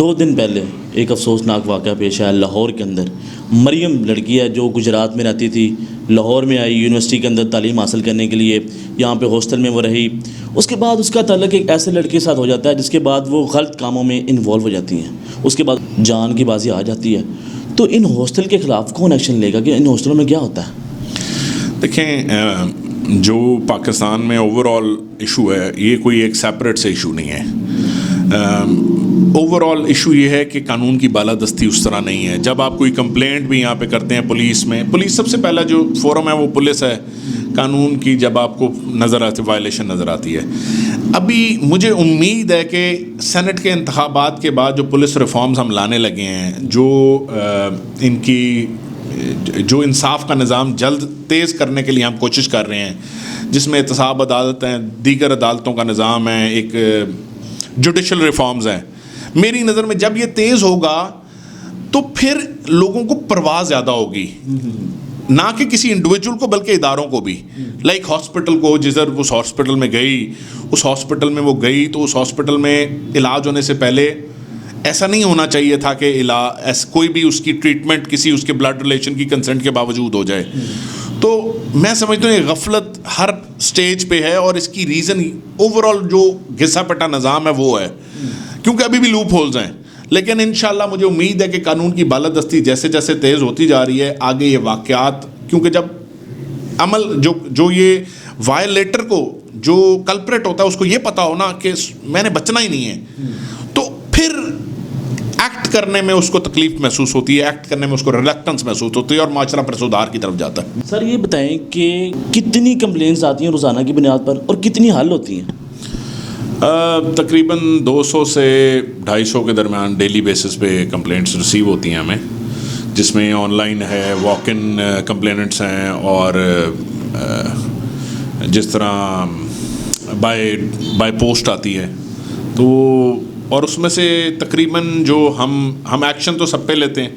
2 دن پہلے ایک افسوسناک واقعہ پیش آیا لاہور کے اندر. مریم لڑکی ہے جو گجرات میں رہتی تھی, لاہور میں آئی یونیورسٹی کے اندر تعلیم حاصل کرنے کے لیے, یہاں پہ ہاسٹل میں وہ رہی. اس کے بعد اس کا تعلق ایک ایسے لڑکے کے ساتھ ہو جاتا ہے جس کے بعد وہ غلط کاموں میں انوالو ہو جاتی ہیں. اس کے بعد جان کی بازی آ جاتی ہے. تو ان ہاسٹل کے خلاف کون ایکشن لے گا کہ ان ہاسٹلوں میں کیا ہوتا ہے؟ دیکھیں, جو پاکستان میں اوور آل ایشو ہے یہ کوئی ایک سیپریٹ سے ایشو نہیں ہے. اوور آل ایشو یہ ہے کہ قانون کی بالادستی اس طرح نہیں ہے. جب آپ کوئی کمپلینٹ بھی یہاں پہ کرتے ہیں پولیس میں, پولیس سب سے پہلا جو فورم ہے وہ پولیس ہے. قانون کی جب آپ کو نظر آتی وائلیشن نظر آتی ہے. ابھی مجھے امید ہے کہ سینٹ کے انتخابات کے بعد جو پولیس ریفارمز ہم لانے لگے ہیں, جو انصاف کا نظام جلد تیز کرنے کے لیے ہم کوشش کر رہے ہیں, جس میں احتساب عدالت ہیں, دیگر عدالتوں کا نظام ہے, ایک جوڈیشل ریفارمز ہیں. میری نظر میں جب یہ تیز ہوگا تو پھر لوگوں کو پرواہ زیادہ ہوگی, نہ کہ کسی انڈیویجول کو بلکہ اداروں کو بھی. لائک ہاسپٹل کو, جدھر اس ہاسپٹل میں گئی, اس ہاسپٹل میں وہ گئی تو اس ہاسپٹل میں علاج ہونے سے پہلے ایسا نہیں ہونا چاہیے تھا کہ کوئی بھی اس کی ٹریٹمنٹ کسی اس کے بلڈ ریلیشن کی کنسنٹ کے باوجود ہو جائے. تو میں سمجھتا ہوں یہ غفلت ہر سٹیج پہ ہے, اور اس کی ریزن اوور آل جو گھسا پٹا نظام ہے وہ ہے, کیونکہ ابھی بھی لوپ ہولز ہیں. لیکن انشاءاللہ مجھے امید ہے کہ قانون کی بالادستی جیسے جیسے تیز ہوتی جا رہی ہے, آگے یہ واقعات, کیونکہ جب عمل جو یہ وائلیٹر کو, جو کلپریٹ ہوتا ہے اس کو یہ پتا ہونا کہ میں نے بچنا ہی نہیں ہے, تو پھر ایکٹ کرنے میں اس کو تکلیف محسوس ہوتی ہے, ایکٹ کرنے میں اس کو ریلیکٹنس محسوس ہوتی ہے, اور معاشرہ پر سدھار کی طرف جاتا ہے. سر یہ بتائیں کہ کتنی کمپلینس آتی ہیں روزانہ کی بنیاد پر اور کتنی حل ہوتی ہیں؟ تقریباً 200 سے 250 کے درمیان ڈیلی بیسس پہ کمپلینٹس ریسیو ہوتی ہیں ہمیں, جس میں آن لائن ہے, واک ان کمپلینٹس ہیں, اور جس طرح بائی پوسٹ آتی ہے. تو اور اس میں سے تقریباً جو ہم ایکشن تو سب پہ لیتے ہیں,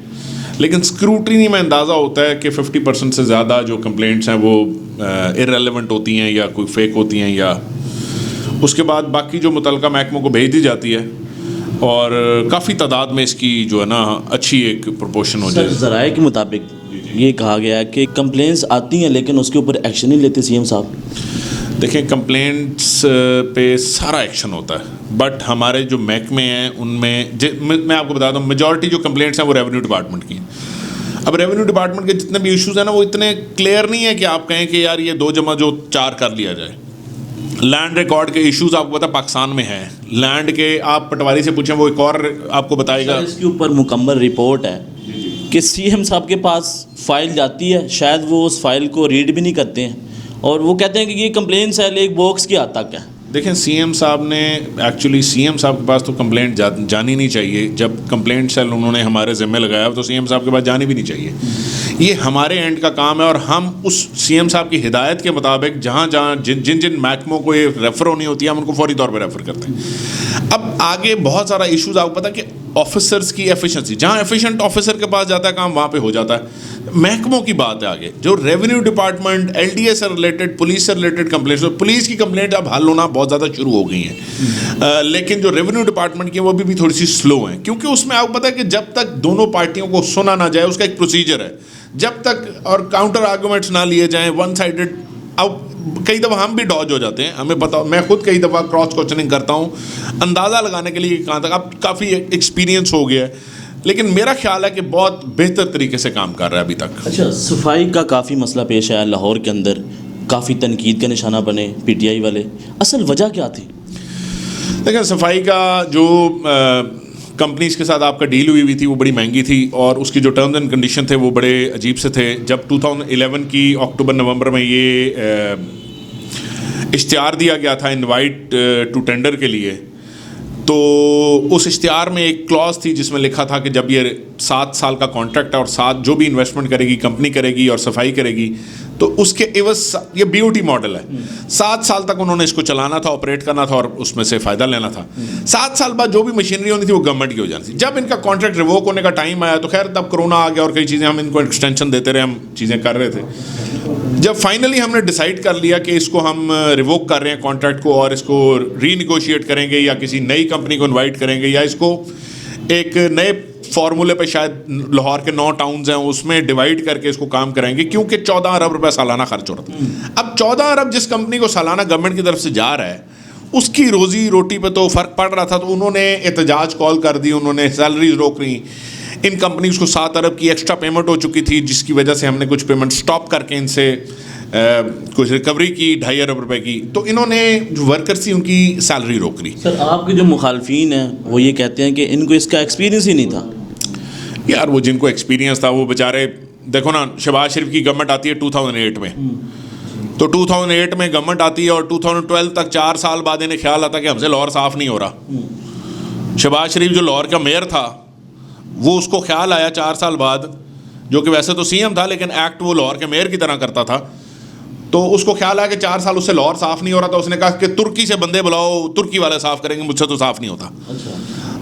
لیکن اسکروٹنی میں اندازہ ہوتا ہے کہ 50% سے زیادہ جو کمپلینٹس ہیں وہ ارریلیونٹ ہوتی ہیں یا کوئی فیک ہوتی ہیں, یا اس کے بعد باقی جو متعلقہ محکموں کو بھیج دی جاتی ہے, اور کافی تعداد میں اس کی جو ہے نا اچھی ایک پروپورشن ہو جائے. ذرائع کے مطابق یہ کہا گیا ہے کہ کمپلینس آتی ہیں لیکن اس کے اوپر ایکشن نہیں لیتے سی ایم صاحب. دیکھیں, کمپلینٹس پہ سارا ایکشن ہوتا ہے, بٹ ہمارے جو محکمے ہیں ان میں آپ کو بتا دوں میجورٹی جو کمپلینٹس ہیں وہ ریونیو ڈپارٹمنٹ کی ہیں. اب ریونیو ڈپارٹمنٹ کے جتنے بھی ایشوز ہیں نا وہ اتنے کلیئر نہیں ہے کہ آپ کہیں کہ یار یہ 2+4 کر لیا جائے. لینڈ ریکارڈ کے ایشوز آپ کو پتا پاکستان میں ہیں, لینڈ کے آپ پٹواری سے پوچھیں وہ ایک اور آپ کو بتائے گا. اس کے اوپر مکمل رپورٹ ہے کہ سی ایم صاحب کے پاس فائل جاتی ہے, شاید وہ اس فائل کو ریڈ بھی نہیں کرتے ہیں, اور وہ کہتے ہیں کہ یہ کمپلینس ہے ایک باکس کی حد تک ہے. دیکھیں, سی ایم صاحب نے ایکچولی سی ایم صاحب کے پاس تو کمپلینٹ جانی نہیں چاہیے. جب کمپلینٹ سیل انہوں نے ہمارے ذمہ لگایا تو سی ایم صاحب کے پاس جانی بھی نہیں چاہیے. یہ ہمارے اینڈ کا کام ہے, اور ہم اس سی ایم صاحب کی ہدایت کے مطابق جہاں جن محکموں کو یہ ریفر ہونی ہوتی ہے ہم ان کو فوری طور پہ ریفر کرتے ہیں. اب آگے بہت سارا ایشوز آپ کو پتہ کہ آفیسرس کی ایفیشنسی, جہاں ایفیشینٹ آفیسر کے پاس جاتا ہے کام وہاں پہ ہو جاتا ہے. محکموں کی بات ہے آگے, جو revenue department, L D A سے ریلیٹڈ, پولیس سے ریلیٹڈ کمپلینٹس, پولیس کی کمپلینٹ اب حل ہونا بہت زیادہ شروع ہو گئی ہیں, لیکن جو ریونیو ڈپارٹمنٹ کی ہیں وہ بھی تھوڑی سی سلو ہیں, کیونکہ اس میں آپ کو پتہ ہے کہ جب تک دونوں پارٹیوں کو سنا نہ جائے اس کا ایک پروسیجر ہے, جب تک اور کاؤنٹر آرگومنٹس نہ لیے جائیں ون سائیڈڈ. اب کئی دفعہ ہم بھی ڈاج ہو جاتے ہیں, ہمیں پتہ, میں خود کئی دفعہ کراس کوشچننگ کرتا ہوں اندازہ لگانے کے لیے کہاں تک. اب کافی ایکسپیرینس ہو گیا ہے, لیکن میرا خیال ہے کہ بہت بہتر طریقے سے کام کر رہا ہے ابھی تک. اچھا, صفائی کا کافی مسئلہ پیش آیا لاہور کے اندر, کافی تنقید کا نشانہ بنے پی ٹی آئی والے, اصل وجہ کیا تھی؟ دیکھیں, صفائی کا جو کمپنیز کے ساتھ آپ کا ڈیل ہوئی تھی وہ بڑی مہنگی تھی, اور اس کی جو ٹرمز اینڈ کنڈیشن تھے وہ بڑے عجیب سے تھے. جب 2011 کی اکتوبر نومبر میں یہ اشتہار دیا گیا تھا انوائٹ ٹو ٹینڈر کے لیے, تو اس اشتہار میں ایک کلاز تھی جس میں لکھا تھا کہ جب یہ 7 سال کا کانٹریکٹ ہے اور 7 جو بھی انویسٹمنٹ کرے گی کمپنی کرے گی اور صفائی کرے گی, تو اس کے عوض یہ بی او ٹی ماڈل ہے, 7 سال تک انہوں نے اس کو چلانا تھا, آپریٹ کرنا تھا, اور اس میں سے فائدہ لینا تھا. 7 سال بعد جو بھی مشینری ہونی تھی وہ گورنمنٹ کی ہو جانی تھی. جب ان کا کانٹریکٹ ریووک ہونے کا ٹائم آیا تو خیر تب کرونا آ گیا اور کئی چیزیں, ہم ان کو ایکسٹینشن دیتے رہے, ہم چیزیں کر رہے تھے. جب فائنلی ہم نے ڈیسائیڈ کر لیا کہ اس کو ہم ریووک کر رہے ہیں کانٹریکٹ کو, اور اس کو ری نیگوشیٹ کریں گے یا کسی نئی کمپنی کو انوائٹ کریں گے, یا اس کو ایک نئے فارمولے پہ شاید لاہور کے 9 ٹاؤنز ہیں اس میں ڈیوائڈ کر کے اس کو کام کرائیں گے, کیونکہ 14 ارب روپے سالانہ خرچ ہو رہا تھا. اب 14 ارب جس کمپنی کو سالانہ گورنمنٹ کی طرف سے جا رہا ہے اس کی روزی روٹی پہ تو فرق پڑ رہا تھا, تو انہوں نے احتجاج کال کر دی, انہوں نے سیلریز روک لی. ان کمپنیز کو 7 ارب کی ایکسٹرا پیمنٹ ہو چکی تھی, جس کی وجہ سے ہم نے کچھ پیمنٹ سٹاپ کر کے ان سے کچھ ریکوری کی 2.5 ارب روپے کی. تو انہوں نے جو ورکرز تھی ان کی سیلری روک لی. سر آپ کے جو مخالفین ہیں وہ یہ کہتے ہیں کہ ان کو اس کا ایکسپیرینس ہی نہیں تھا. یار وہ جن کو ایکسپیرینس تھا وہ بیچارے, دیکھو نا شہباز شریف کی گورنمنٹ آتی ہے 2008 میں, تو 2008 میں گورنمنٹ آتی ہے اور 2012 تک 4 سال بعد انہیں خیال آتا کہ ہم سے لاہور صاف نہیں ہو رہا. شہباز شریف جو لاہور کا میئر تھا وہ اس کو خیال آیا 4 سال بعد, جو کہ ویسے تو سی ایم تھا لیکن ایکٹ وہ لاہور کے میئر کی طرح کرتا تھا, تو اس کو خیال آیا کہ 4 سال اس سے لاہور صاف نہیں ہو رہا تھا. اس نے کہا کہ ترکی سے بندے بلاؤ, ترکی والے صاف کریں گے, مجھ سے تو صاف نہیں ہوتا.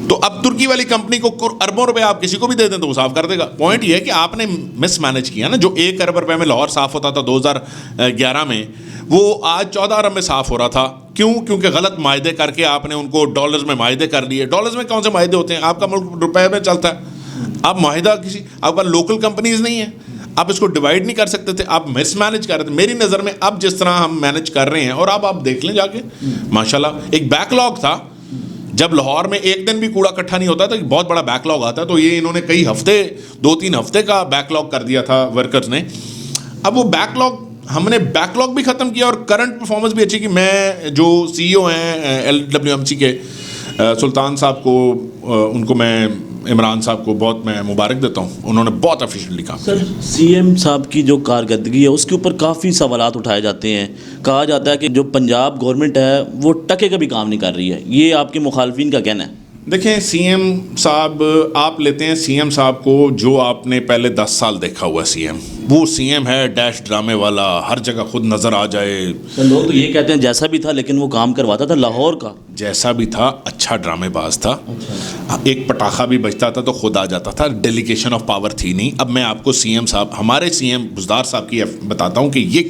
تو اب ترکی والی کمپنی کو اربوں روپے آپ کسی کو بھی دے دیں تو وہ صاف کر دے گا. پوائنٹ یہ ہے کہ آپ نے مس مینج کیا نا. جو 1 ارب روپے میں لاہور صاف ہوتا تھا 2011 میں, وہ آج 14 ارب میں صاف ہو رہا تھا. کیوں؟ کیونکہ غلط معاہدے کر کے آپ نے ان کو ڈالرز میں معاہدے کر لیے. ڈالرز میں کون سے معاہدے ہوتے ہیں؟ آپ کا ملک روپے میں چلتا ہے. آپ معاہدہ کسی, آپ کا لوکل کمپنیز نہیں ہیں, آپ اس کو ڈیوائڈ نہیں کر سکتے تھے, آپ مس مینج کر رہے تھے. میری نظر میں اب جس طرح ہم مینج کر رہے ہیں, اور اب آپ دیکھ لیں جا کے ماشاءاللہ ایک بیک لاگ تھا. جب لاہور میں ایک دن بھی کوڑا اکٹھا نہیں ہوتا تو ایک بہت بڑا بیک لاگ آتا ہے. تو یہ انہوں نے کئی ہفتے, 2-3 ہفتے کا بیک لاگ کر دیا تھا ورکرز نے. اب وہ بیک لاگ, ہم نے بیک لاگ بھی ختم کیا اور کرنٹ پرفارمنس بھی اچھی کی. میں جو CEO ہیں LWMC کے سلطان صاحب کو, ان کو میں, عمران صاحب کو بہت میں مبارک دیتا ہوں, انہوں نے بہت افیشینٹلی کام کیا. سر CM صاحب کی جو کارکردگی ہے اس کے اوپر کافی سوالات اٹھائے جاتے ہیں. کہا جاتا ہے کہ جو پنجاب گورنمنٹ ہے وہ ٹکے کا بھی کام نہیں کر رہی ہے. یہ آپ کے مخالفین کا کہنا ہے. دیکھیں CM صاحب, آپ لیتے ہیں CM صاحب کو, جو آپ نے پہلے 10 سال دیکھا ہوا CM, وہ CM ہے ڈیش ڈرامے والا, ہر جگہ خود نظر آ جائے. لوگ تو یہ کہتے ہیں جیسا بھی تھا لیکن وہ کام کرواتا تھا لاہور کا. جیسا بھی تھا, اچھا ڈرامے باز تھا. ایک پٹاخہ بھی بجتا تھا تو خود آ جاتا تھا. ڈیلیگیشن آف پاور تھی نہیں. اب میں آپ کو CM صاحب, ہمارے CM بزدار صاحب کی بتاتا ہوں کہ یہ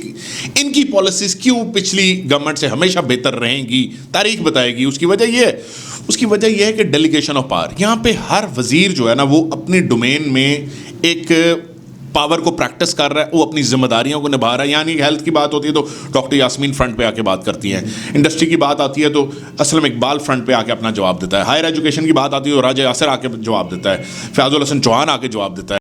ان کی پالیسیز کیوں پچھلی گورنمنٹ سے ہمیشہ بہتر رہیں گی, تاریخ بتائے گی. اس کی وجہ یہ ہے کہ ڈیلیگیشن آف پاور. یہاں پہ ہر وزیر جو ہے نا وہ اپنی ڈومین میں ایک پاور کو پریکٹس کر رہا ہے, وہ اپنی ذمہ داریوں کو نبھا رہا ہے. یعنی ہیلتھ کی بات ہوتی ہے تو ڈاکٹر یاسمین فرنٹ پہ آ کے بات کرتی ہیں, انڈسٹری کی بات آتی ہے تو اسلم اقبال فرنٹ پہ آ کے اپنا جواب دیتا ہے, ہائر ایجوکیشن کی بات آتی ہے تو راجہ یاسر آ کے جواب دیتا ہے, فیاض الحسن چوہان آ کے جواب دیتا ہے.